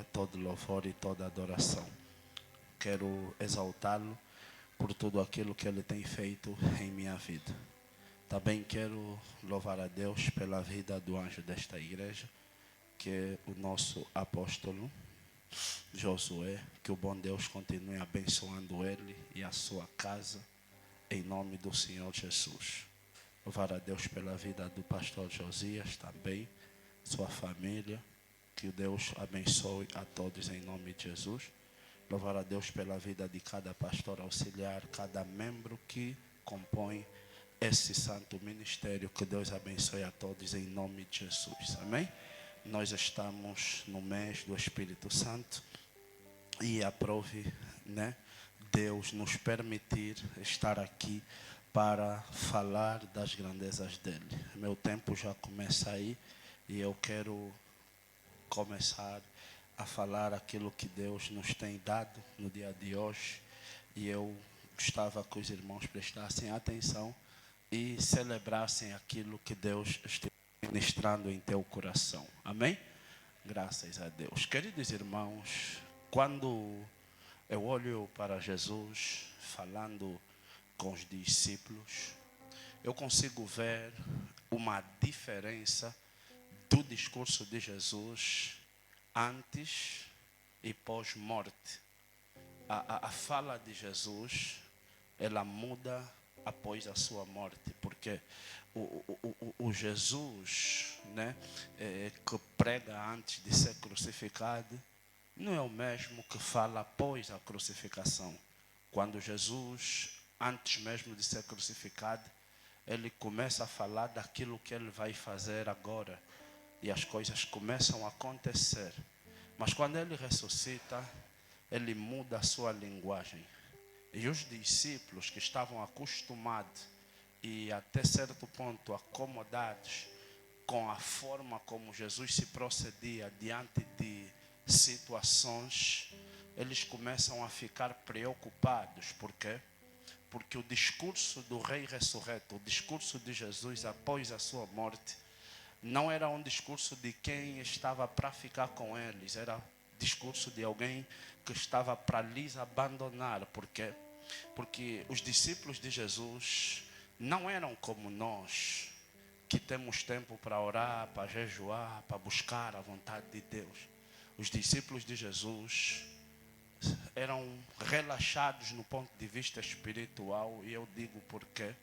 glória, todo louvor e toda adoração. Quero exaltá-lo por tudo aquilo que ele tem feito em minha vida. Também quero louvar a Deus pela vida do anjo desta igreja, que é o nosso apóstolo Josué. Que o bom Deus continue abençoando ele e a sua casa, em nome do Senhor Jesus. Louvar a Deus pela vida do pastor Josias também, sua família. Que o Deus abençoe a todos em nome de Jesus. Louvar a Deus pela vida de cada pastor auxiliar, cada membro que compõe esse santo ministério. Que Deus abençoe a todos em nome de Jesus. Amém? Nós estamos no mês do Espírito Santo e aprove, Deus nos permitir estar aqui para falar das grandezas dele. Meu tempo já começa aí e eu quero começar a falar aquilo que Deus nos tem dado no dia de hoje. E eu gostava que os irmãos prestassem atenção e celebrassem aquilo que Deus está ministrando em teu coração. Amém? Graças a Deus. Queridos irmãos, quando eu olho para Jesus falando com os discípulos, eu consigo ver uma diferença do discurso de Jesus antes e pós-morte. A fala de Jesus, ela muda após a sua morte, porque o Jesus, que prega antes de ser crucificado, não é o mesmo que fala após a crucificação. Quando Jesus, antes mesmo de ser crucificado, ele começa a falar daquilo que ele vai fazer agora. E as coisas começam a acontecer. Mas quando ele ressuscita, ele muda a sua linguagem. E os discípulos que estavam acostumados e até certo ponto acomodados com a forma como Jesus se procedia diante de situações, eles começam a ficar preocupados. Por quê? Porque o discurso do Rei ressurreto, o discurso de Jesus após a sua morte, não era um discurso de quem estava para ficar com eles, era discurso de alguém que estava para lhes abandonar. Por quê? Porque os discípulos de Jesus não eram como nós, que temos tempo para orar, para jejuar, para buscar a vontade de Deus. Os discípulos de Jesus eram relaxados no ponto de vista espiritual. E eu digo por quê?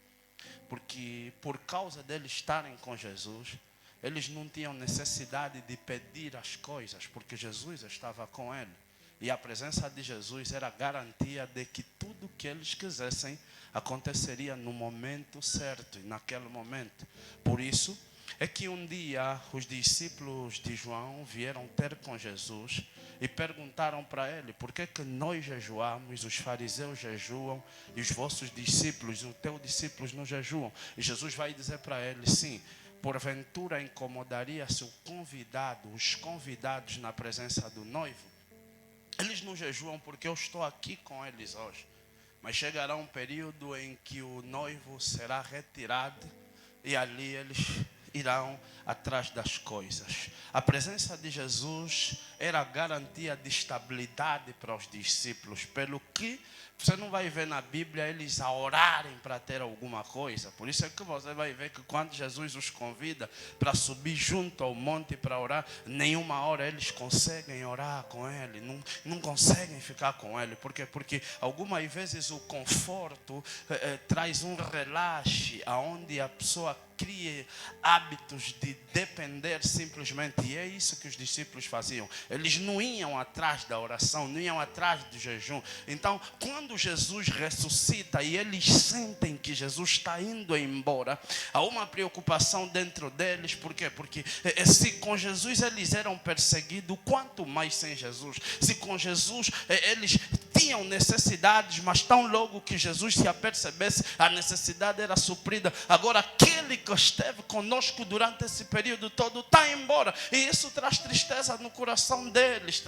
Porque por causa deles estarem com Jesus, eles não tinham necessidade de pedir as coisas, porque Jesus estava com ele. E a presença de Jesus era garantia de que tudo que eles quisessem aconteceria no momento certo e naquele momento. Por isso é que um dia os discípulos de João vieram ter com Jesus e perguntaram para ele: por que que nós jejuamos, os fariseus jejuam e os vossos discípulos, os teus discípulos não jejuam? E Jesus vai dizer para eles: sim, porventura incomodaria-se os convidados na presença do noivo? Eles não jejuam porque eu estou aqui com eles hoje. Mas chegará um período em que o noivo será retirado e ali eles irão atrás das coisas. A presença de Jesus era a garantia de estabilidade para os discípulos, pelo que você não vai ver na Bíblia eles a orarem para ter alguma coisa. Por isso é que você vai ver que quando Jesus os convida para subir junto ao monte para orar, nenhuma hora eles conseguem orar com ele, não conseguem ficar com ele. Por quê? Porque algumas vezes o conforto traz um relaxe, aonde a pessoa cria hábitos de depender simplesmente. E é isso que os discípulos faziam. Eles não iam atrás da oração, não iam atrás do jejum. Então, quando Jesus ressuscita e eles sentem que Jesus está indo embora, há uma preocupação dentro deles. Por quê? Porque se com Jesus eles eram perseguidos, quanto mais sem Jesus? Se com Jesus eles tinham necessidades, mas tão logo que Jesus se apercebesse, a necessidade era suprida. Agora aquele que esteve conosco durante esse período todo está embora, e isso traz tristeza no coração deles,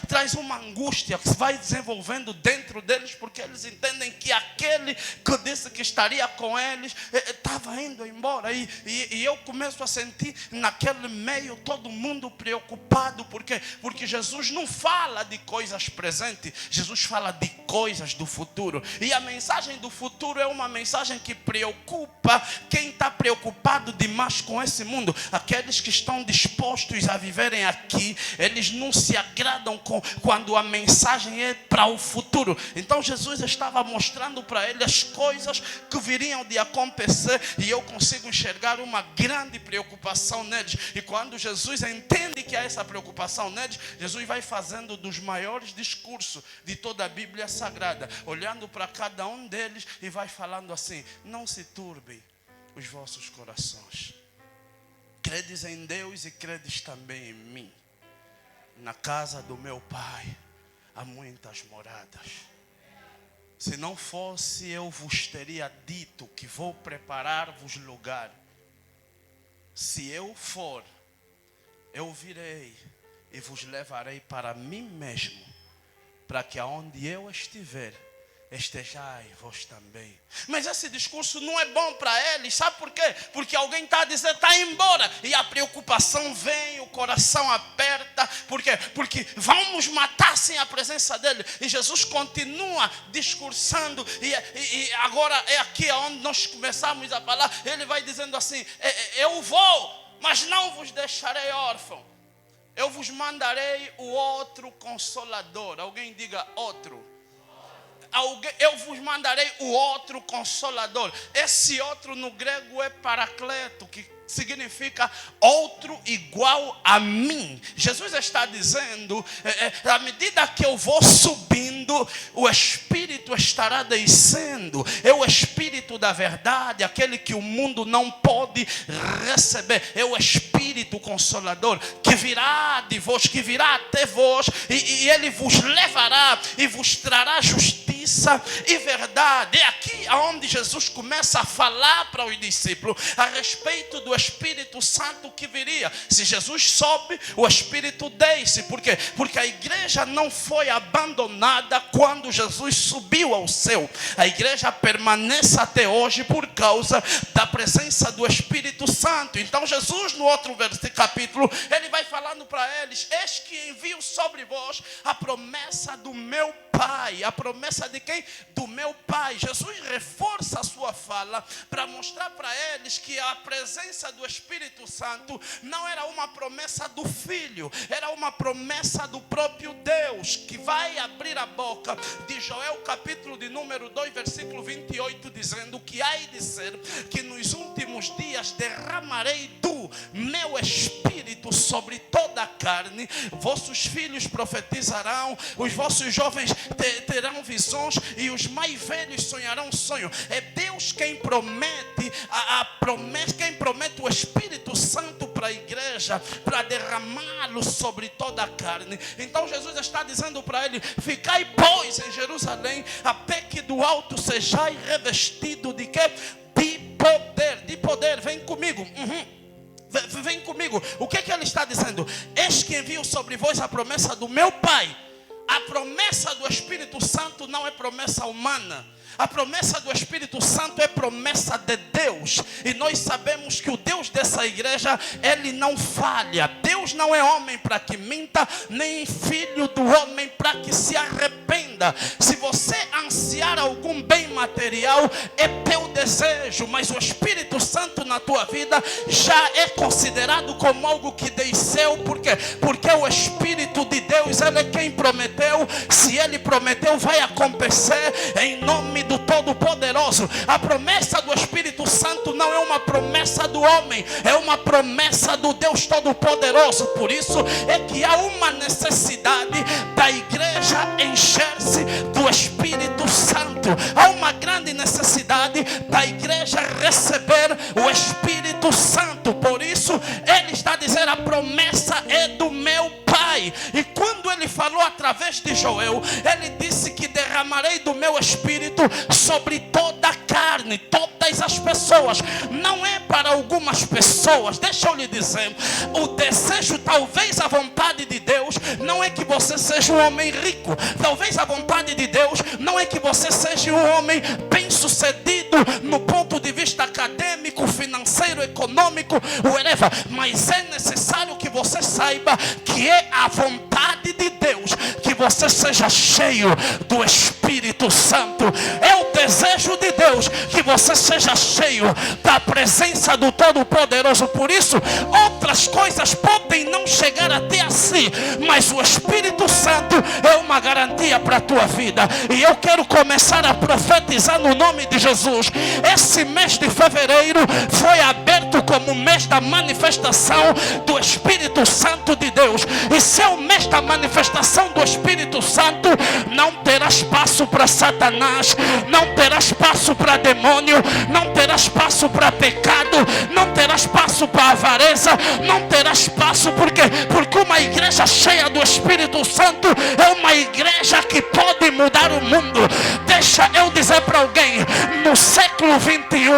traz uma angústia que se vai desenvolvendo dentro deles, porque eles entendem que aquele que disse que estaria com eles estava indo embora. E eu começo a sentir naquele meio todo mundo preocupado. Por quê? Porque Jesus não fala de coisas presentes, Jesus fala de coisas do futuro. E a mensagem do futuro é uma mensagem que preocupa quem está preocupado demais com esse mundo. Aqueles que estão dispostos a viverem aqui, eles não se agradam quando a mensagem é para o futuro. Então Jesus estava mostrando para ele as coisas que viriam de acontecer, e eu consigo enxergar uma grande preocupação neles. E quando Jesus entende que há essa preocupação neles, Jesus vai fazendo dos maiores discursos de toda a Bíblia Sagrada, olhando para cada um deles e vai falando assim: não se turbem os vossos corações. Credes em Deus e credes também em mim. Na casa do meu Pai há muitas moradas. Se não fosse, eu vos teria dito que vou preparar-vos lugar. Se eu for, eu virei e vos levarei para mim mesmo, para que aonde eu estiver, estejai vós também. Mas esse discurso não é bom para eles, sabe por quê? Porque alguém está a dizer, está embora, e a preocupação vem, o coração aperta. Por quê? Porque vamos matar sem a presença dele. E Jesus continua discursando, e agora é aqui onde nós começamos a falar. Ele vai dizendo assim: eu vou, mas não vos deixarei órfão. Eu vos mandarei o outro Consolador. Alguém diga outro. Eu vos mandarei o outro Consolador. Esse outro no grego é Paracleto, que significa outro igual a mim. Jesus está dizendo, à medida que eu vou subindo, o Espírito estará descendo. É o Espírito da verdade, aquele que o mundo não pode receber. É o Espírito Consolador que virá de vós, que virá até vós, e ele vos levará e vos trará justiça e verdade. É aqui onde Jesus começa a falar para os discípulos a respeito do Espírito Santo que viria. Se Jesus sobe, o Espírito desce. Por quê? Porque a igreja não foi abandonada quando Jesus subiu ao céu. A igreja permanece até hoje por causa da presença do Espírito Santo. Então Jesus, no outro capítulo, ele vai falando para eles: eis que envio sobre vós a promessa do meu Pai. A promessa de quem? Do meu Pai. Jesus reforça a sua fala para mostrar para eles que a presença do Espírito Santo não era uma promessa do Filho, era uma promessa do próprio Deus, que vai abrir a boca de Joel, capítulo de número 2, versículo 28, dizendo que há de ser que nos últimos dias derramarei do meu Espírito sobre toda a carne. Vossos filhos profetizarão, os vossos jovens terão visões, e os mais velhos sonharão sonho. É Deus quem promete a promessa, quem promete o Espírito Santo para a igreja, para derramá-lo sobre toda a carne. Então Jesus está dizendo para ele: ficai pois em Jerusalém, até que do alto sejai revestido de quê? De poder. De poder. Vem comigo. Vem comigo. O que ele está dizendo? Eis que envio sobre vós a promessa do meu Pai. A promessa do Espírito Santo não é promessa humana. A promessa do Espírito Santo é promessa de Deus. E nós sabemos que o Deus dessa igreja, ele não falha. Deus não é homem para que minta, nem filho do homem para que se arrependa. Se você ansiar algum bem material, é teu desejo, mas o Espírito Santo na tua vida já é considerado como algo que desceu. Por quê? Porque o Espírito de Deus, ele é quem prometeu. Se ele prometeu, vai acontecer em nome do Todo-Poderoso. A promessa do Espírito Santo não é uma promessa do homem, é uma promessa do Deus Todo-Poderoso. Por isso é que há uma necessidade da igreja encher-se do Espírito Santo. Há uma grande necessidade da igreja receber o Espírito Santo. Por isso ele está dizendo: a promessa é do meu Pai. E quando ele falou através de Joel, ele disse que derramarei do meu espírito sobre toda a carne, todas as pessoas. Não é para algumas pessoas. Deixa eu lhe dizer, o desejo, talvez a vontade de Deus não é que você seja um homem rico. Talvez a vontade de Deus não é que você seja um homem bem sucedido no ponto de vista acadêmico, financeiro, econômico, whatever. Mas é necessário que você saiba que é a vontade de Deus que você seja cheio do Espírito Santo. É o desejo de Deus que você seja cheio da presença do Todo-Poderoso. Por isso, outras coisas podem não chegar até a si, mas o Espírito Santo é uma garantia para a tua vida. E eu quero começar a profetizar no nome de Jesus. Esse mês de fevereiro foi aberto como o mês da manifestação do Espírito Santo de Deus. E se é o mês da manifestação do Espírito Santo, não terá espaço para Satanás, não terá espaço para demônio, não terá espaço para pecado, não terá espaço para avareza, não terá espaço porque uma igreja cheia do Espírito Santo é uma igreja que pode mudar o mundo. Deixa eu dizer para alguém, no século 21,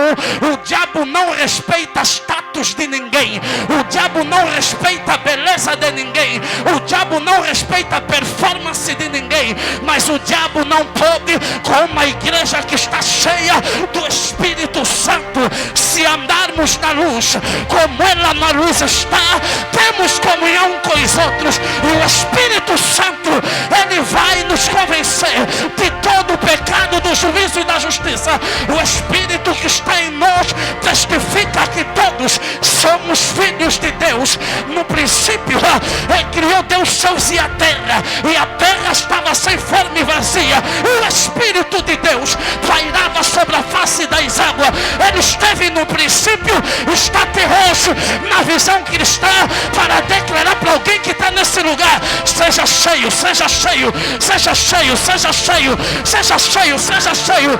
o diabo não respeita status de ninguém, o diabo não respeita a beleza de ninguém, o diabo não respeita a performance de ninguém, mas o diabo não pode com uma igreja que está cheia do Espírito Santo. Se andarmos na luz como ela na luz está, temos comunhão com os outros, e o Espírito Santo, ele vai nos convencer de todo o pecado, do juízo e da justiça. O Espírito que está em nós testifica que todos somos filhos de Deus. No princípio, criou Deus os céus e a terra estava sem forma e vazia. O Espírito de Deus pairava sobre a face das águas. Ele esteve no princípio, está até hoje na visão cristã, para declarar para alguém que está nesse lugar: seja cheio, seja cheio, seja cheio, seja cheio, seja cheio, seja cheio.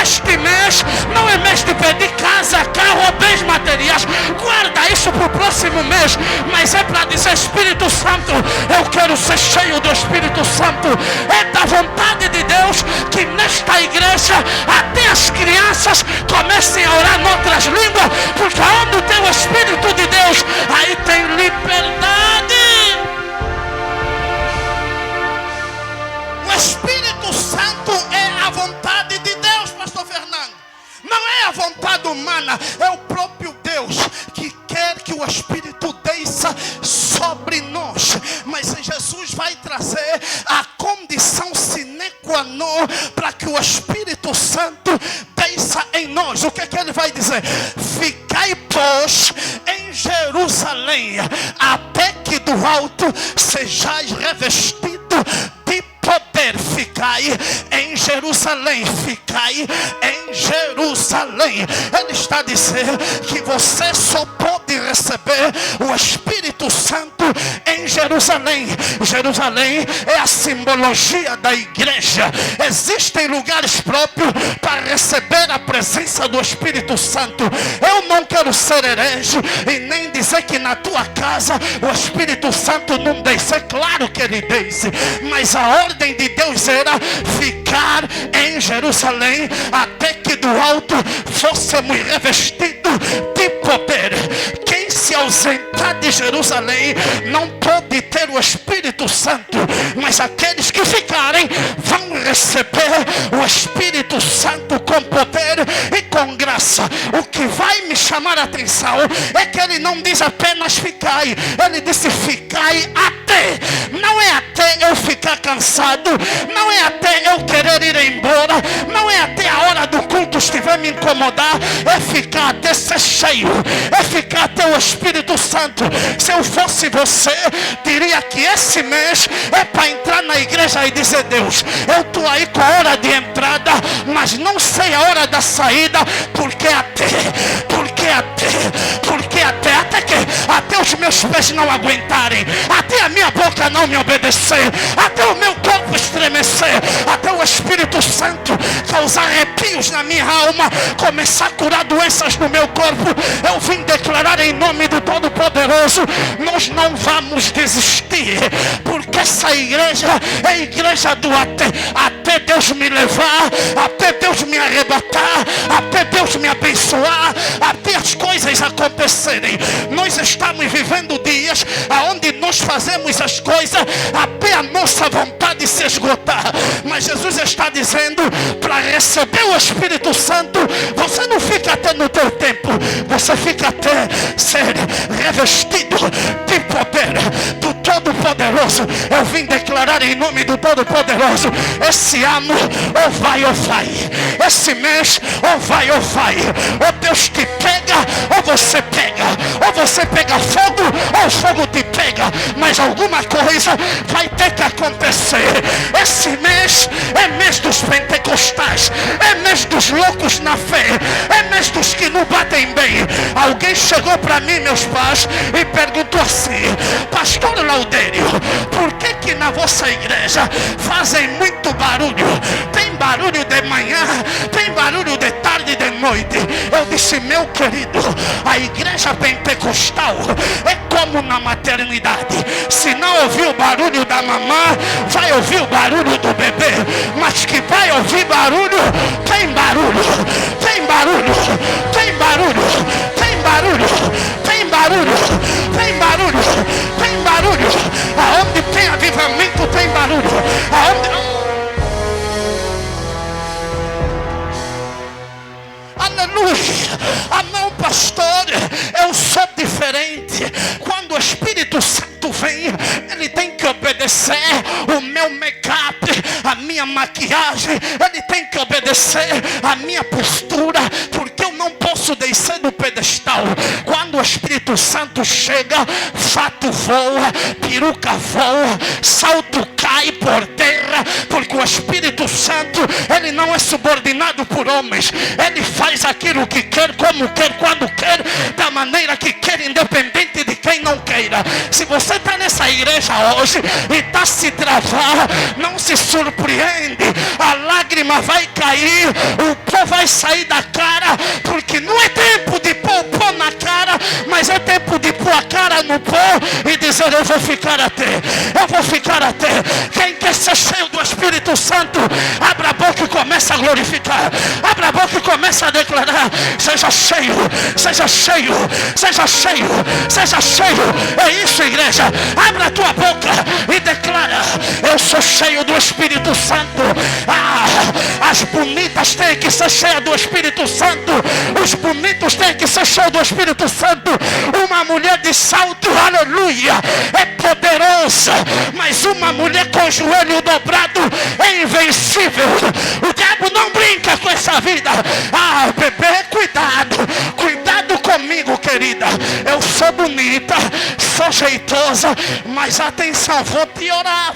Este mês não é mês de pedir casa, carro ou bens materiais. Guarda isso para o próximo mês, mas é para dizer: Espírito Santo, eu quero ser cheio do Espírito Santo. É da vontade de Deus que nesta igreja até as crianças comecem a orar em outras línguas, porque onde tem o Espírito de Deus, aí tem liberdade. O Espírito Santo é a vontade de Deus, pastor Fernando. Não é a vontade humana, é o próprio Deus que quer que o Espírito desça sobre nós. Mas Jesus vai trazer a condição sine qua non para que o Espírito Santo desça em nós. O que é que ele vai dizer? Ficai, pois, em Jerusalém, até que do alto sejais revestidos de poder. Ficai em Jerusalém, ficai em Jerusalém. Ele está dizendo que você só pode receber o Espírito Santo em Jerusalém. Jerusalém é a simbologia da igreja. Existem lugares próprios para receber a presença do Espírito Santo. Eu não quero ser herege e nem dizer que na tua casa o Espírito Santo não desce. É claro que ele desce, mas a ordem de Deus era ficar em Jerusalém até que do alto fôssemos revestidos de poder. Quem se ausentar de Jerusalém não pode ter o Espírito Santo, mas aqueles que ficarem vão receber o Espírito Santo com poder e com graça. O que vai me chamar a atenção é que ele não diz apenas ficai, ele disse ficai até. Não é até eu ficar cansado, não é até eu querer ir embora, não é até a hora do culto estiver me incomodar, é ficar até ser cheio, é ficar até o Espírito Santo. Se eu fosse você, diria que esse mês é para entrar na igreja igreja e dizer: Deus, eu estou aí com a hora de entrada, mas não sei a hora da saída, porque até até os meus pés não aguentarem, até a minha boca não me obedecer, até o meu corpo estremecer, até o Espírito Santo causar arrepios na minha alma, começar a curar doenças no meu corpo, eu vim declarar em nome do Todo-Poderoso: nós não vamos desistir, porque essa igreja é a igreja do até Deus me levar, até Deus me arrebatar, até Deus me abençoar, até as coisas acontecerem. Nós estamos vivendo dias onde nós fazemos as coisas até a nossa vontade se esgotar, mas Jesus está dizendo: para receber o Espírito Santo, você não fica até no teu tempo, você fica até ser revestido de poder do Todo-Poderoso. Eu vim declarar em nome do Todo-Poderoso: esse ano ou vai, esse mês ou vai, ou Deus te pega, ou você pega fogo, ou o fogo te pega, mas alguma coisa vai ter que acontecer. Esse mês é mês dos pentecostais, é mês dos loucos na fé, é mês dos que não batem bem. Alguém chegou para mim, meus pais, e perguntou assim: pastor Laudério, por que na vossa igreja fazem muito barulho? Tem barulho de manhã, tem barulho de tarde e de noite. Eu disse: meu querido, a igreja pentecostal é como na maternidade. Se não ouvir o barulho da mamã, vai ouvir o barulho do bebê. Mas que vai ouvir barulho, tem barulho, tem barulho, tem barulho, tem barulho, tem barulho, tem barulho, tem barulho. Aonde tem avivamento tem barulho. Aleluia. Ah não, pastor, eu sou diferente. Quando o Espírito Santo vem, ele tem que obedecer o meu make-up, a minha maquiagem, ele tem que obedecer a minha postura, porque eu não posso descer do pedestal. Quando o Espírito Santo chega, fato voa, peruca voa, salto cai por terra, porque o Espírito Santo, ele não é subordinado por homens, ele faz aquilo que quer, como quer, quando quer, da maneira que quer, independente de quem não queira. Se você está nessa igreja hoje e está se travar, não se surpreende, a lágrima vai cair, o pó vai sair da cara, porque não é tempo de pôr o pó na cara, mas é tempo de pôr a cara no pó e dizer: eu vou ficar até. Quem quer ser cheio do Espírito Santo, abra a boca e começa a glorificar, abra a boca e começa a declarar: seja cheio, seja cheio, seja cheio, seja cheio. É isso, igreja. Abra a tua boca e declara: eu sou cheio do Espírito Santo. As bonitas têm que ser cheias do Espírito Santo, os bonitos têm que ser cheios do Espírito Santo. Uma mulher de salto, aleluia, é poderosa, mas uma mulher com o joelho dobrado é invencível. O diabo não brinca com essa vida. Bebê, cuidado comigo, querida. Eu sou bonita, sou jeitosa, mas atenção, vou te orar,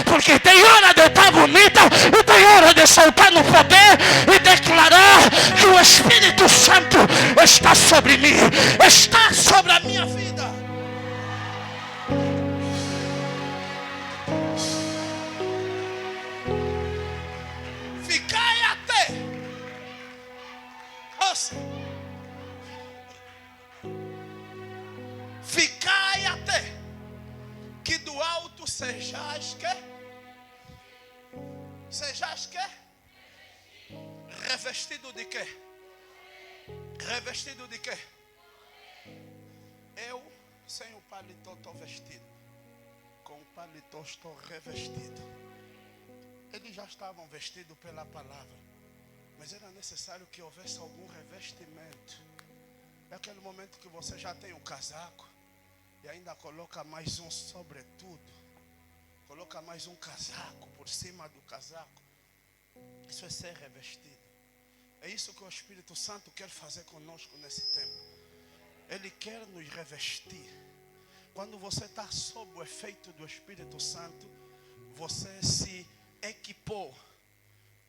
porque tem hora de estar bonita e tem hora de soltar no poder e declarar que o Espírito Santo está sobre mim, está sobre a minha vida. Ficai até. Ouça. Ficai até que do alto sejais revestido de quê? Revestido de quê? Eu, sem o paletó, estou vestido. Com o paletó estou revestido. Eles já estavam vestidos pela palavra, mas era necessário que houvesse algum revestimento. É aquele momento que você já tem o casaco e ainda coloca mais um sobretudo, coloca mais um casaco por cima do casaco. Isso é ser revestido. É isso que o Espírito Santo quer fazer conosco nesse tempo. Ele quer nos revestir. Quando você está sob o efeito do Espírito Santo, você se equipou,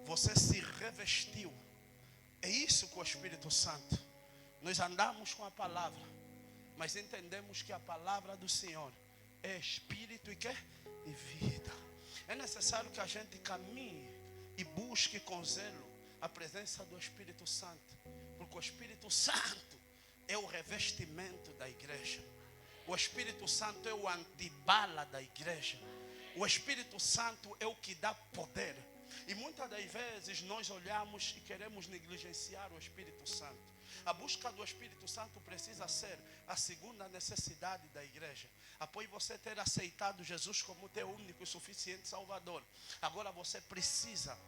você se revestiu. É isso com o Espírito Santo. Nós andamos com a palavra, mas entendemos que a palavra do Senhor é Espírito e que? E vida. É necessário que a gente caminhe e busque com zelo a presença do Espírito Santo, porque o Espírito Santo é o revestimento da igreja. O Espírito Santo é o antibala da igreja. O Espírito Santo é o que dá poder. E muitas das vezes nós olhamos e queremos negligenciar o Espírito Santo. A busca do Espírito Santo precisa ser a segunda necessidade da igreja. Após você ter aceitado Jesus como teu único e suficiente Salvador, agora você precisa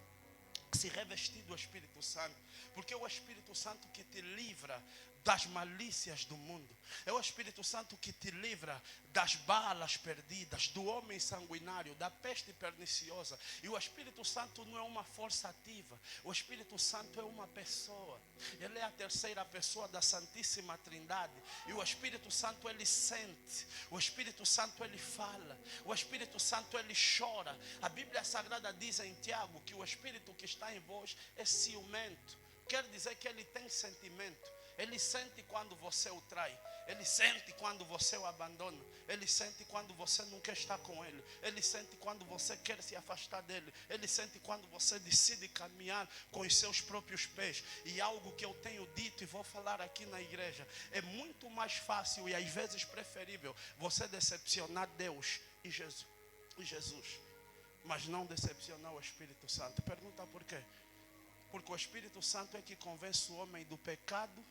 se revestir do Espírito Santo, porque é o Espírito Santo que te livra das malícias do mundo. É o Espírito Santo que te livra das balas perdidas, do homem sanguinário, da peste perniciosa. E o Espírito Santo não é uma força ativa. O Espírito Santo é uma pessoa. Ele é a terceira pessoa da Santíssima Trindade. E o Espírito Santo, ele sente. O Espírito Santo, ele fala. O Espírito Santo, ele chora. A Bíblia Sagrada diz em Tiago que o Espírito que está em vós é ciumento. Quer dizer que ele tem sentimento. Ele sente quando você o trai. Ele sente quando você o abandona. Ele sente quando você não quer estar com ele. Ele sente quando você quer se afastar dele. Ele sente quando você decide caminhar com os seus próprios pés. E algo que eu tenho dito e vou falar aqui na igreja: é muito mais fácil e às vezes preferível você decepcionar Deus e Jesus, mas não decepcionar o Espírito Santo. Pergunta por quê? Porque o Espírito Santo é que convence o homem do pecado,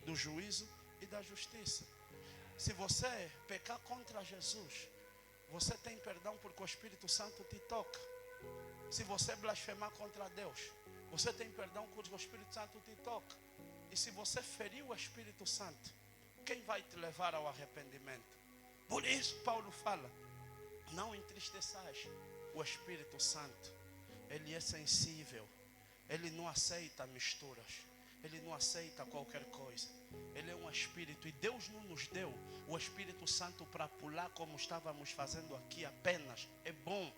do juízo e da justiça. Se você pecar contra Jesus, você tem perdão porque o Espírito Santo te toca. Se você blasfemar contra Deus, você tem perdão porque o Espírito Santo te toca. E se você ferir o Espírito Santo, quem vai te levar ao arrependimento? Por isso Paulo fala: não entristeçais o Espírito Santo. Ele é sensível. Ele não aceita misturas. Ele não aceita qualquer coisa. Ele é um Espírito. E Deus não nos deu o Espírito Santo para pular como estávamos fazendo aqui apenas. É bom.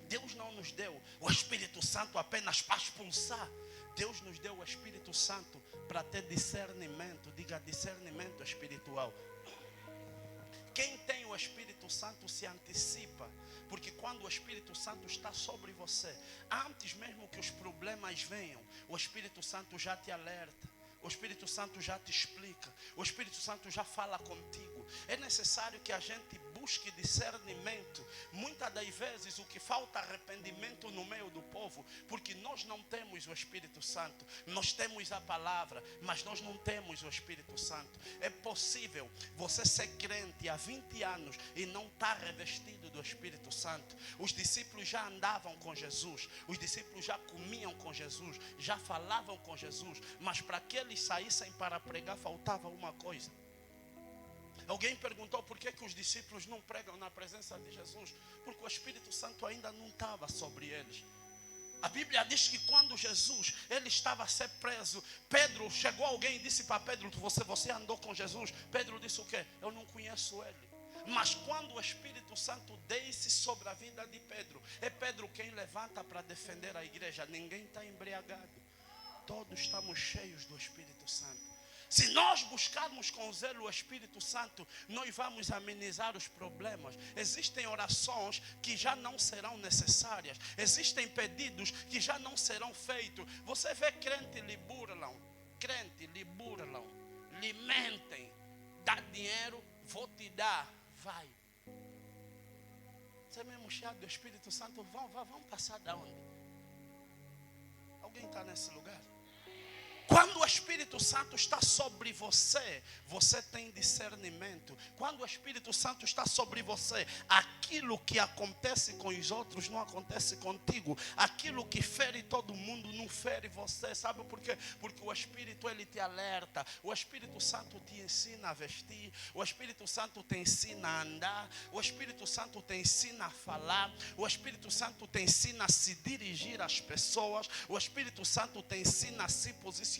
Deus não nos deu o Espírito Santo apenas para expulsar. Deus nos deu o Espírito Santo para ter discernimento. Diga, discernimento espiritual. Quem tem o Espírito Santo se antecipa. Porque quando o Espírito Santo está sobre você, antes mesmo que os problemas venham, o Espírito Santo já te alerta. O Espírito Santo já te explica. O Espírito Santo já fala contigo. É necessário que a gente busque discernimento. Muitas das vezes o que falta é arrependimento no meio do povo, porque nós não temos o Espírito Santo. Nós temos a palavra, mas nós não temos o Espírito Santo. É possível você ser crente há 20 anos e não estar revestido do Espírito Santo. Os discípulos já andavam com Jesus. Os discípulos já comiam com Jesus. Já falavam com Jesus. Mas para que eles saíssem para pregar, faltava uma coisa. Alguém perguntou por que os discípulos não pregam na presença de Jesus? Porque o Espírito Santo ainda não estava sobre eles. A Bíblia diz que quando Jesus ele estava a ser preso, Pedro, chegou alguém e disse para Pedro: você andou com Jesus? Pedro disse o quê? Eu não conheço ele. Mas quando o Espírito Santo desce sobre a vida de Pedro, é Pedro quem levanta para defender a igreja. Ninguém está embriagado. Todos estamos cheios do Espírito Santo. Se nós buscarmos com zelo o Espírito Santo, nós vamos amenizar os problemas. Existem orações que já não serão necessárias. Existem pedidos que já não serão feitos. Você vê crente lhe burlam, lhe mentem. Dá dinheiro, vou te dar, vai. Você é mesmo cheio do Espírito Santo, vão passar da onde? Alguém está nesse lugar? Quando o Espírito Santo está sobre você, você tem discernimento. Quando o Espírito Santo está sobre você, aquilo que acontece com os outros não acontece contigo. Aquilo que fere todo mundo não fere você. Sabe por quê? Porque o Espírito ele te alerta. O Espírito Santo te ensina a vestir. O Espírito Santo te ensina a andar. O Espírito Santo te ensina a falar. O Espírito Santo te ensina a se dirigir às pessoas. O Espírito Santo te ensina a se posicionar.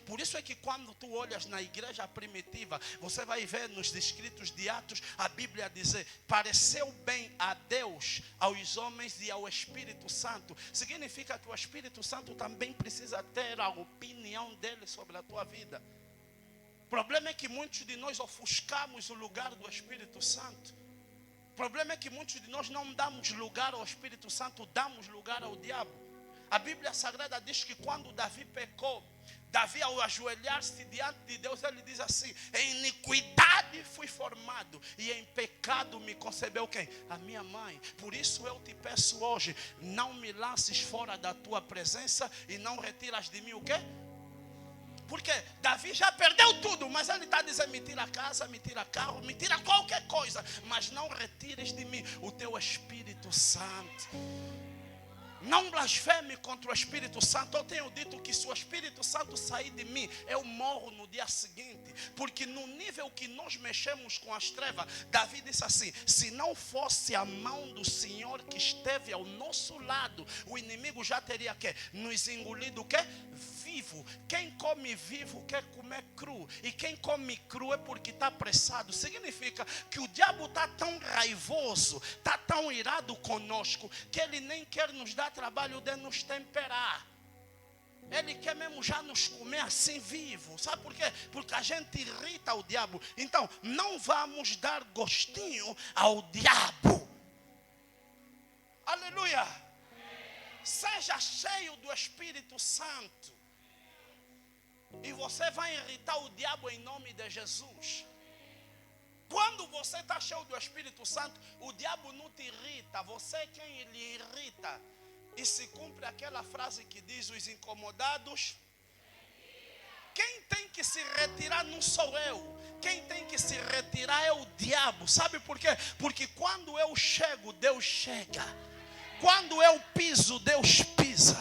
Por isso é que quando tu olhas na igreja primitiva, você vai ver nos escritos de Atos, a Bíblia dizer, pareceu bem a Deus, aos homens e ao Espírito Santo. Significa que o Espírito Santo também precisa ter a opinião dele sobre a tua vida. O problema é que muitos de nós ofuscamos o lugar do Espírito Santo. O problema é que muitos de nós não damos lugar ao Espírito Santo, damos lugar ao diabo. A Bíblia Sagrada diz que quando Davi pecou, Davi, ao ajoelhar-se diante de Deus, ele diz assim: em iniquidade fui formado e em pecado me concebeu quem? A minha mãe. Por isso eu te peço hoje, não me lances fora da tua presença e não retiras de mim o quê? Porque Davi já perdeu tudo, mas ele está dizendo: me tira a casa, me tira carro, me tira qualquer coisa, mas não retires de mim o teu Espírito Santo. Não blasfeme contra o Espírito Santo. Eu tenho dito que se o Espírito Santo sair de mim, eu morro no dia seguinte. Porque no nível que nós mexemos com as trevas, Davi disse assim: se não fosse a mão do Senhor que esteve ao nosso lado, o inimigo já teria que nos engolido o quê? Vivo. Quem come vivo quer comer cru. E quem come cru é porque está apressado. Significa que o diabo está tão raivoso, está tão irado conosco, que ele nem quer nos dar trabalho de nos temperar. Ele quer mesmo já nos comer assim vivo. Sabe por quê? Porque a gente irrita o diabo. Então não vamos dar gostinho ao diabo. Aleluia. Seja cheio do Espírito Santo e você vai irritar o diabo em nome de Jesus. Quando você está cheio do Espírito Santo, o diabo não te irrita, você é quem lhe irrita. E se cumpre aquela frase que diz: os incomodados. Quem tem que se retirar não sou eu. Quem tem que se retirar é o diabo. Sabe por quê? Porque quando eu chego, Deus chega. Quando eu piso, Deus pisa.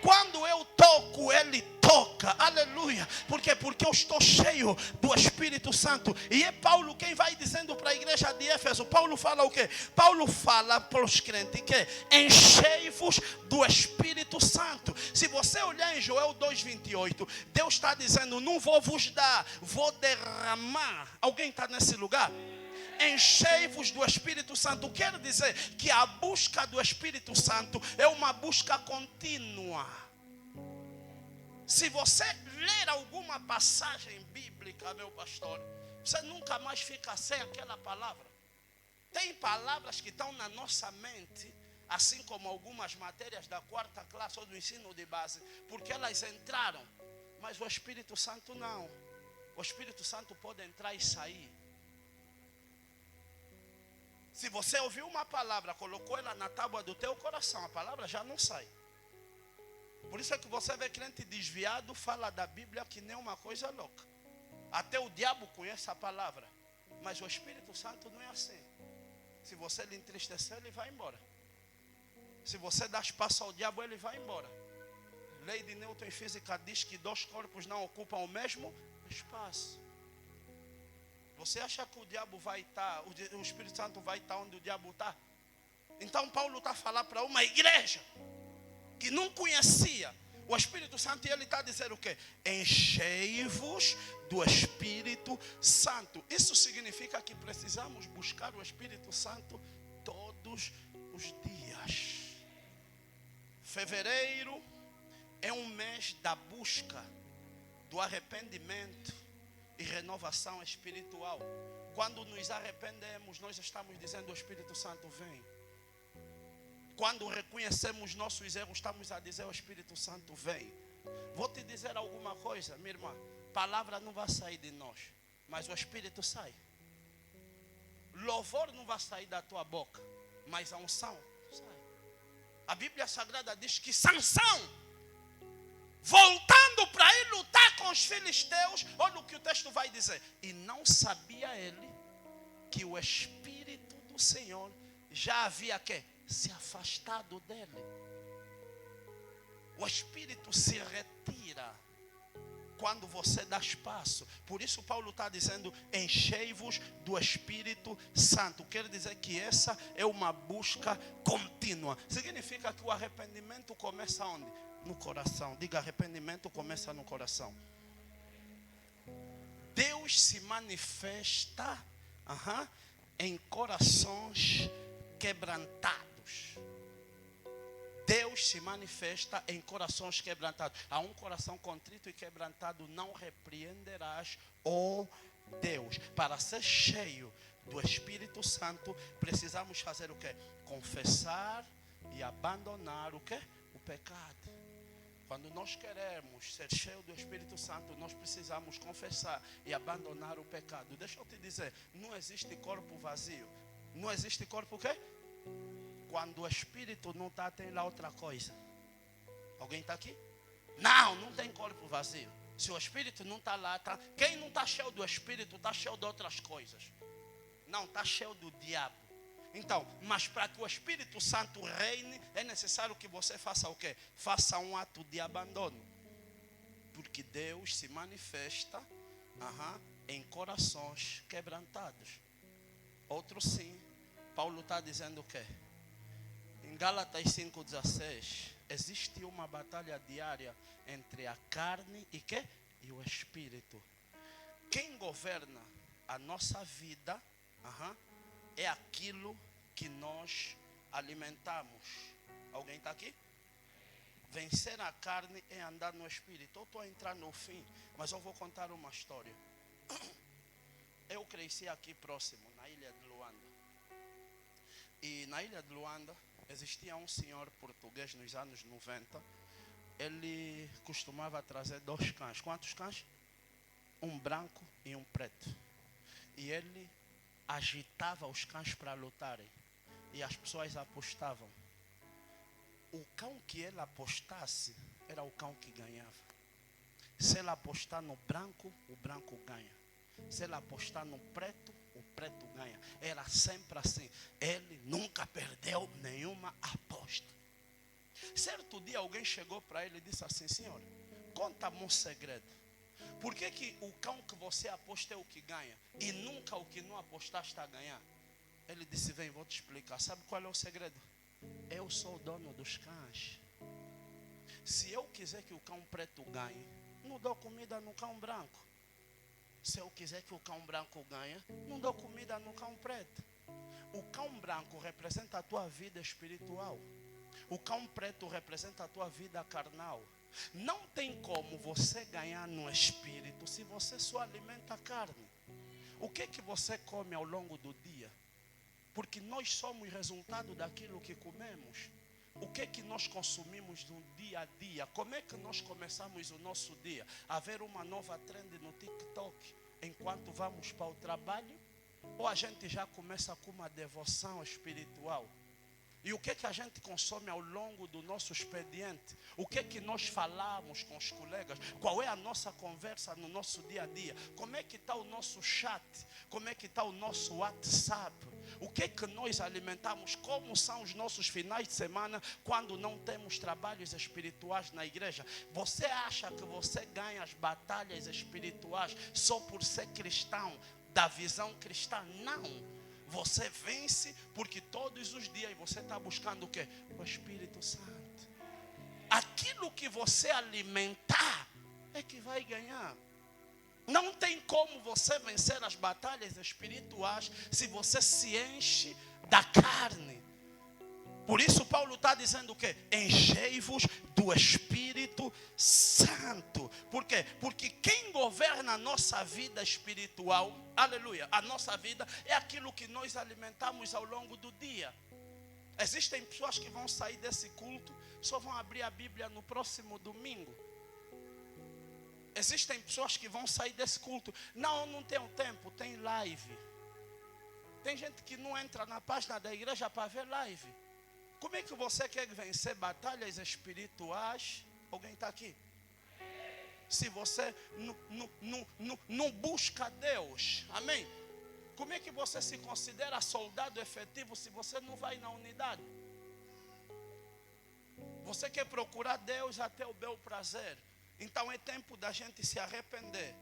Quando eu toco, Ele toca. Aleluia. Por quê? Porque eu estou cheio do Espírito Santo. E é Paulo quem vai dizendo para a igreja de Éfeso. Paulo fala o quê? Paulo fala para os crentes que enchei-vos do Espírito Santo. Se você olhar em Joel 2:28, Deus está dizendo: não vou vos dar, vou derramar. Alguém está nesse lugar? Enchei-vos do Espírito Santo. Quer dizer que a busca do Espírito Santo é uma busca contínua. Se você ler alguma passagem bíblica, meu pastor, você nunca mais fica sem aquela palavra. Tem palavras que estão na nossa mente, assim como algumas matérias da 4ª classe ou do ensino de base, porque elas entraram, mas o Espírito Santo não. O Espírito Santo pode entrar e sair. Se você ouviu uma palavra, colocou ela na tábua do teu coração, a palavra já não sai. Por isso é que você vê crente desviado, fala da Bíblia que nem uma coisa louca. Até o diabo conhece a palavra. Mas o Espírito Santo não é assim. Se você lhe entristecer, ele vai embora. Se você dá espaço ao diabo, ele vai embora. Lei de Newton em física diz que 2 corpos não ocupam o mesmo espaço. Você acha que o diabo vai estar, o Espírito Santo vai estar onde o diabo está? Então Paulo está a falar para uma igreja que não conhecia o Espírito Santo, e ele está a dizer o quê? Enchei-vos do Espírito Santo. Isso significa que precisamos buscar o Espírito Santo todos os dias. Fevereiro é um mês da busca, do arrependimento e renovação espiritual. Quando nos arrependemos, nós estamos dizendo: o Espírito Santo vem. Quando reconhecemos nossos erros, estamos a dizer: o Espírito Santo vem. Vou te dizer alguma coisa, minha irmã. Palavra não vai sair de nós, mas o Espírito sai. Louvor não vai sair da tua boca, mas a unção sai. A Bíblia Sagrada diz que Sansão, voltando para ir lutar com os filisteus, olha o que o texto vai dizer: e não sabia ele que o Espírito do Senhor já havia que se afastado dele. O Espírito se retira quando você dá espaço. Por isso Paulo está dizendo: enchei-vos do Espírito Santo. Quer dizer que essa é uma busca contínua. Significa que o arrependimento começa onde? No coração. Diga: arrependimento começa no coração. Deus se manifesta em corações quebrantados. Deus se manifesta em corações quebrantados. A um coração contrito e quebrantado não repreenderás, ó Deus. Para ser cheio do Espírito Santo, precisamos fazer o quê? Confessar e abandonar o quê? O pecado. Quando nós queremos ser cheios do Espírito Santo, nós precisamos confessar e abandonar o pecado. Deixa eu te dizer, não existe corpo vazio. Não existe corpo o quê? Quando o Espírito não está, tem lá outra coisa. Alguém está aqui? Não tem corpo vazio. Se o Espírito não está lá, quem não está cheio do Espírito está cheio de outras coisas. Não, está cheio do diabo. Então, mas para que o Espírito Santo reine, é necessário que você faça o quê? Faça um ato de abandono. Porque Deus se manifesta em corações quebrantados. Outro sim, Paulo está dizendo o quê? Em Gálatas 5,16, existe uma batalha diária entre a carne e o Espírito. Quem governa a nossa vida é aquilo que nós alimentamos. Alguém está aqui? Vencer a carne é andar no Espírito. Eu estou a entrar no fim, mas eu vou contar uma história. Eu cresci aqui próximo, na ilha de Luanda. E na ilha de Luanda existia um senhor português nos anos 90. Ele costumava trazer 2 cães. Quantos cães? Um branco e um preto. E ele agitava os cães para lutarem. E as pessoas apostavam. O cão que ele apostasse era o cão que ganhava. Se ele apostar no branco, o branco ganha. Se ele apostar no preto, o preto ganha. Era sempre assim. Ele nunca perdeu nenhuma aposta. Certo dia alguém chegou para ele e disse assim: senhor, conta-me um segredo. Por que o cão que você aposta é o que ganha e nunca o que não apostaste a ganhar? Ele disse: vem, vou te explicar. Sabe qual é o segredo? Eu sou o dono dos cães. Se eu quiser que o cão preto ganhe, não dou comida no cão branco. Se eu quiser que o cão branco ganhe, não dou comida no cão preto. O cão branco representa a tua vida espiritual. O cão preto representa a tua vida carnal. Não tem como você ganhar no espírito se você só alimenta a carne. O que você come ao longo do dia? Porque nós somos resultado daquilo que comemos. O que nós consumimos no dia a dia? Como é que nós começamos o nosso dia? A ver uma nova trend no TikTok enquanto vamos para o trabalho? Ou a gente já começa com uma devoção espiritual? E o que a gente consome ao longo do nosso expediente? O que nós falamos com os colegas? Qual é a nossa conversa no nosso dia a dia? Como é que está o nosso chat? Como é que está o nosso WhatsApp? O que nós alimentamos? Como são os nossos finais de semana quando não temos trabalhos espirituais na igreja? Você acha que você ganha as batalhas espirituais só por ser cristão, da visão cristã? Não. Você vence porque todos os dias você está buscando o quê? O Espírito Santo. Aquilo que você alimentar é que vai ganhar. Não tem como você vencer as batalhas espirituais se você se enche da carne. Por isso Paulo está dizendo o quê? Enchei-vos do Espírito Santo. Por quê? Porque quem governa a nossa vida espiritual, aleluia, a nossa vida é aquilo que nós alimentamos ao longo do dia. Existem pessoas que vão sair desse culto, só vão abrir a Bíblia no próximo domingo. Existem pessoas que vão sair desse culto. Não tenho tempo, tem live. Tem gente que não entra na página da igreja para ver live. Como é que você quer vencer batalhas espirituais? Alguém está aqui? Se você não busca Deus, amém? Como é que você se considera soldado efetivo se você não vai na unidade? Você quer procurar Deus até o bel prazer. Então é tempo da gente se arrepender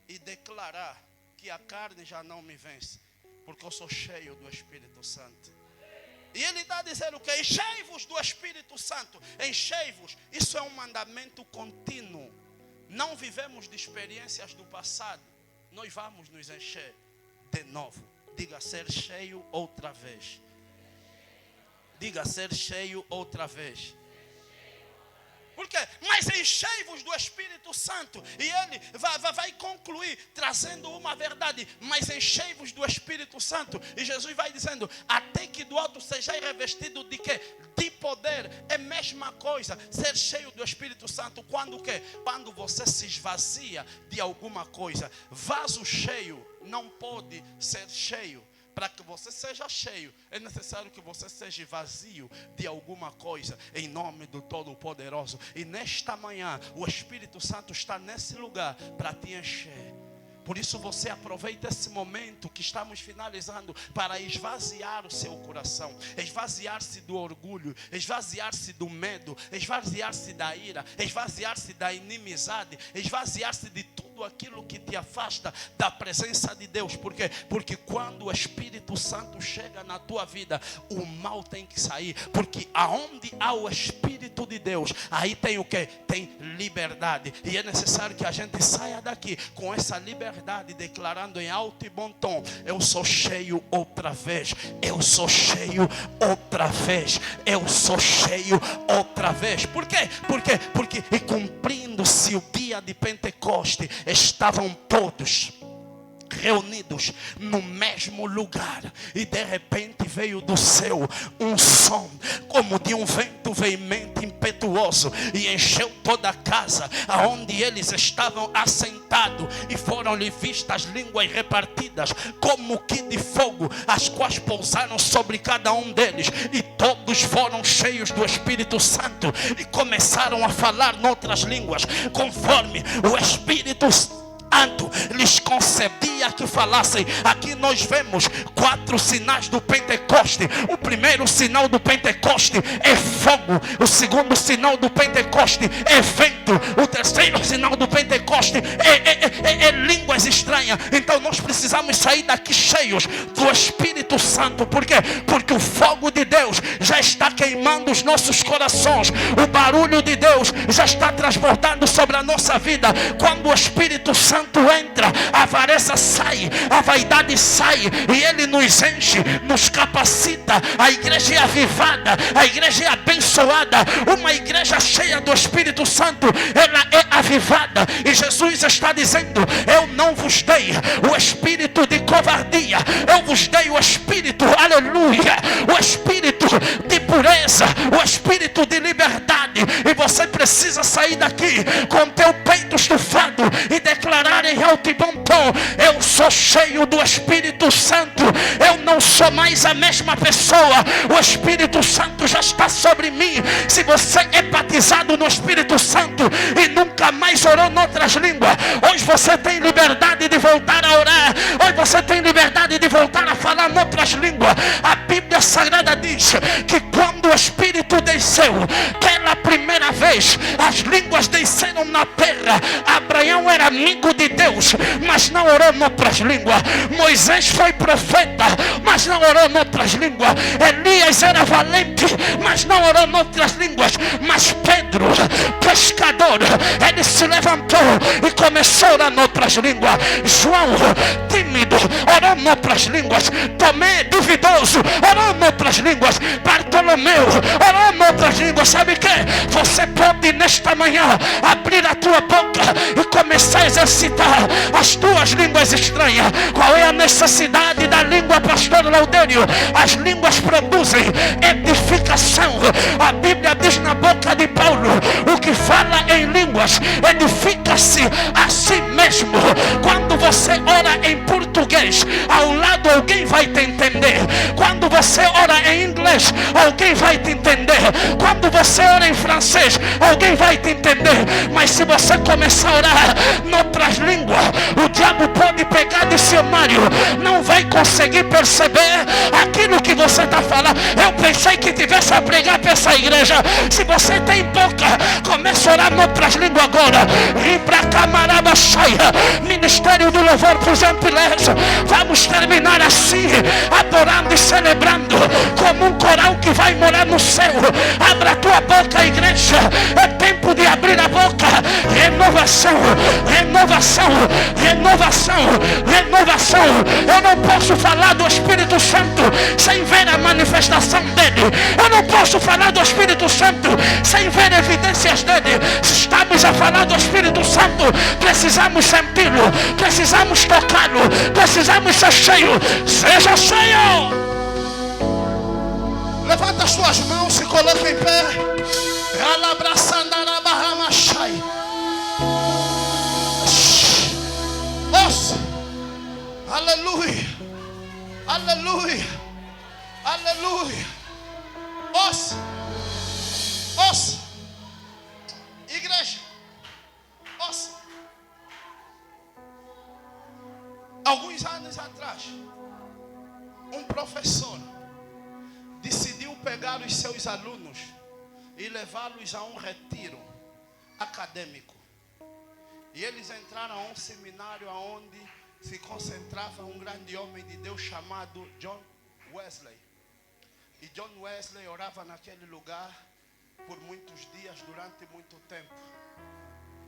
e declarar que a carne já não me vence, porque eu sou cheio do Espírito Santo. E ele está dizendo que enchei-vos do Espírito Santo. Enchei-vos. Isso é um mandamento contínuo. Não vivemos de experiências do passado. nós vamos nos encher de novo. Diga ser cheio outra vez. Diga ser cheio outra vez. Por quê? Mas enchei-vos do Espírito Santo. E ele vai concluir trazendo uma verdade. Mas enchei-vos do Espírito Santo. E Jesus vai dizendo, até que do alto sejais revestido de quê? De poder. É a mesma coisa. Ser cheio do Espírito Santo. Quando o quê? Quando você se esvazia de alguma coisa. Vaso cheio não pode ser cheio. Para que você seja cheio, é necessário que você seja vazio de alguma coisa, em nome do Todo-Poderoso. E nesta manhã, o Espírito Santo está nesse lugar para te encher. Por isso você aproveita esse momento que estamos finalizando para esvaziar o seu coração, esvaziar-se do orgulho, esvaziar-se do medo, esvaziar-se da ira, esvaziar-se da inimizade, esvaziar-se de tudo aquilo que te afasta da presença de Deus. Por quê? Porque quando o Espírito Santo chega na tua vida, o mal tem que sair. Porque aonde há o Espírito de Deus, aí tem o quê? Tem liberdade. E é necessário que a gente saia daqui com essa liberdade, declarando em alto e bom tom: eu sou cheio outra vez. Eu sou cheio outra vez. Eu sou cheio outra vez. Por quê? Porque e cumprindo-se o dia de Pentecoste, estavam todos reunidos no mesmo lugar, e de repente veio do céu um som como de um vento veemente, impetuoso, e encheu toda a casa aonde eles estavam assentados, e foram-lhe vistas línguas repartidas como que de fogo, as quais pousaram sobre cada um deles, e todos foram cheios do Espírito Santo e começaram a falar noutras línguas, conforme o Espírito Santo lhes concedia que falassem. Aqui nós vemos 4 sinais do Pentecoste. O primeiro sinal do Pentecoste é fogo. O segundo sinal do Pentecoste é vento. O terceiro sinal do Pentecoste é línguas estranhas. Então nós precisamos sair daqui cheios do Espírito Santo. Por quê? Porque o fogo de Deus já está queimando os nossos corações. O barulho de Deus já está transbordando sobre a nossa vida. Quando o Espírito Santo entra, a avareza sai, a vaidade sai, e ele nos enche, nos capacita. A igreja é avivada, a igreja é abençoada. Uma igreja cheia do Espírito Santo, ela é avivada. E Jesus está dizendo: eu não vos dei o espírito de covardia, eu vos dei o espírito, aleluia, o espírito de pureza, o espírito de liberdade. E você precisa sair daqui com teu peito estufado e declarar em alto e bom tom: eu sou cheio do Espírito Santo. Eu não sou mais a mesma pessoa. O Espírito Santo já está sobre mim. Se você é batizado no Espírito Santo e nunca mais orou noutras línguas, hoje você tem liberdade de voltar a orar. Hoje você tem liberdade de voltar a falar noutras línguas. A Bíblia Sagrada diz que quando o Espírito desceu pela primeira vez, as línguas desceram na terra. Abraão era amigo de Deus, mas não orou noutras línguas. Moisés foi profeta, mas não orou noutras línguas. Elias era valente, mas não orou noutras línguas. Mas Pedro, pescador, ele se levantou e começou a orar noutras línguas. João, tímido, orou noutras línguas. Tomé, duvidoso, orou noutras línguas. Bartolomeu orou noutras línguas. Sabe o que? Você pode nesta manhã abrir a tua boca e começar a exercitar as tuas línguas estranhas. Qual é a necessidade da língua, pastor Laudênio? As línguas produzem edificação. A Bíblia diz na boca de Paulo: o que fala em línguas edifica-se a si mesmo. Quando você ora em português, ao lado alguém vai te entender. Quando você ora em inglês, alguém vai te entender. Quando você ora em francês, alguém vai te entender. Mas se você começar a orar noutras línguas, o diabo pode pegar dicionário, não vai conseguir perceber aquilo que você está falando. Eu pensei que tivesse a pregar para essa igreja. Se você tem boca, comece a orar noutras línguas agora. Ministério do Louvor para os Ampilés. Vamos terminar assim, adorando e celebrando como um coral que vai morar no céu. Abra a tua boca, igreja. É tempo de abrir a boca. Renova renovação, renovação, renovação, renovação. Eu não posso falar do Espírito Santo sem ver a manifestação dele. Eu não posso falar do Espírito Santo sem ver evidências dele. Se estamos a falar do Espírito Santo, precisamos senti-lo, precisamos tocá-lo, precisamos ser cheios. Seja cheio. Levanta as suas mãos e coloca em pé. Aleluia, aleluia, aleluia. Ouça, igreja, ouça. Alguns anos atrás, um professor decidiu pegar os seus alunos e levá-los a um retiro acadêmico. E eles entraram a um seminário onde se concentrava um grande homem de Deus chamado John Wesley. E John Wesley orava naquele lugar por muitos dias, durante muito tempo.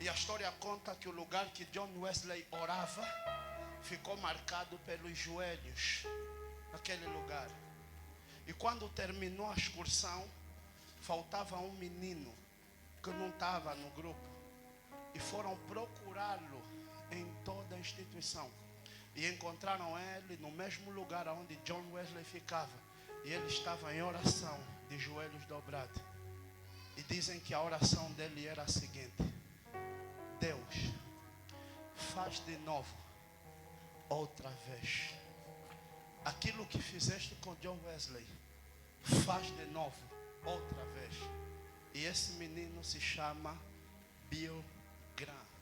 E a história conta que o lugar que John Wesley orava ficou marcado pelos joelhos naquele lugar. E quando terminou a excursão, faltava um menino que não estava no grupo. E foram procurá-lo em toda a instituição. E encontraram ele no mesmo lugar onde John Wesley ficava. E ele estava em oração, de joelhos dobrados. E dizem que a oração dele era a seguinte: Deus, faz de novo, outra vez, aquilo que fizeste com John Wesley, faz de novo, outra vez. E esse menino se chama Bill Graham.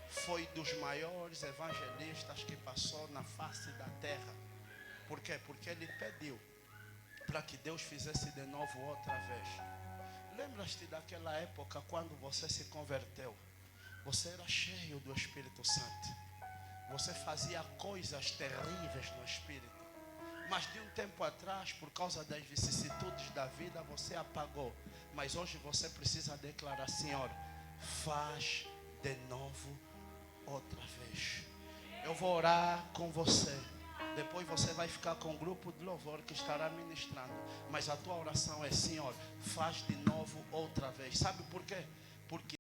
Foi dos maiores evangelistas que passou na face da terra. Por quê? Porque ele pediu para que Deus fizesse de novo outra vez. Lembras-te daquela época quando você se converteu? Você era cheio do Espírito Santo. Você fazia coisas terríveis no Espírito. Mas de um tempo atrás, por causa das vicissitudes da vida, você apagou. Mas hoje você precisa declarar: Senhor, faz de novo outra vez. Eu vou orar com você. Depois você vai ficar com um grupo de louvor que estará ministrando. Mas a tua oração é: Senhor, faz de novo outra vez. Sabe por quê? Porque